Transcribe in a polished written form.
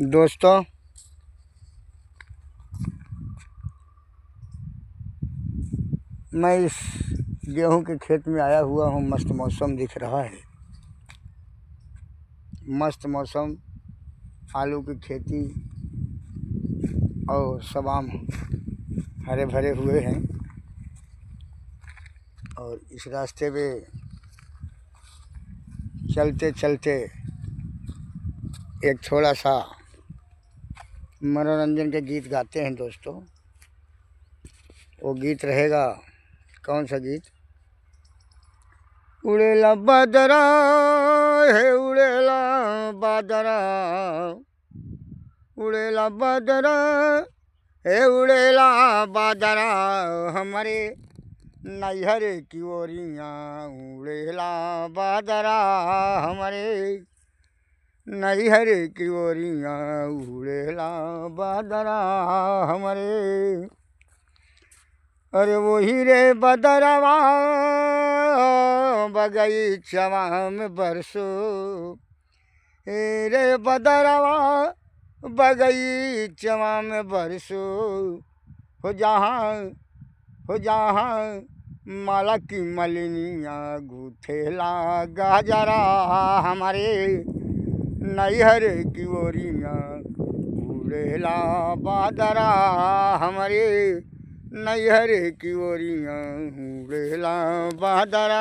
दोस्तों, मैं इस गेहूं के खेत में आया हुआ हूं। मस्त मौसम दिख रहा है। मस्त मौसम, आलू की खेती और सबाम हरे भरे हुए हैं। और इस रास्ते पे चलते चलते एक थोड़ा सा मनोरंजन के गीत गाते हैं दोस्तों। वो गीत रहेगा, कौन सा गीत? उड़ेला बादरा है, उड़ेला बादरा, उड़ेला बादरा है, उड़ेला बादरा, हमारे नैहर की ओरियाँ उड़ेला बादरा, हमारे नैहर की ओरियाँ उड़ेला बादरा हमारे। अरे वही रे बदरवा बगीचवा में बरसो, रे बदरवा बगीचवा में बरसो, हो जहाँ माला की मलिनियाँ गूथेला गाजरा, हमारे नैहर की ओरियाँ उड़ेला बादरा, हमारे नैहर की ओरियाँ उड़ेला बादरा।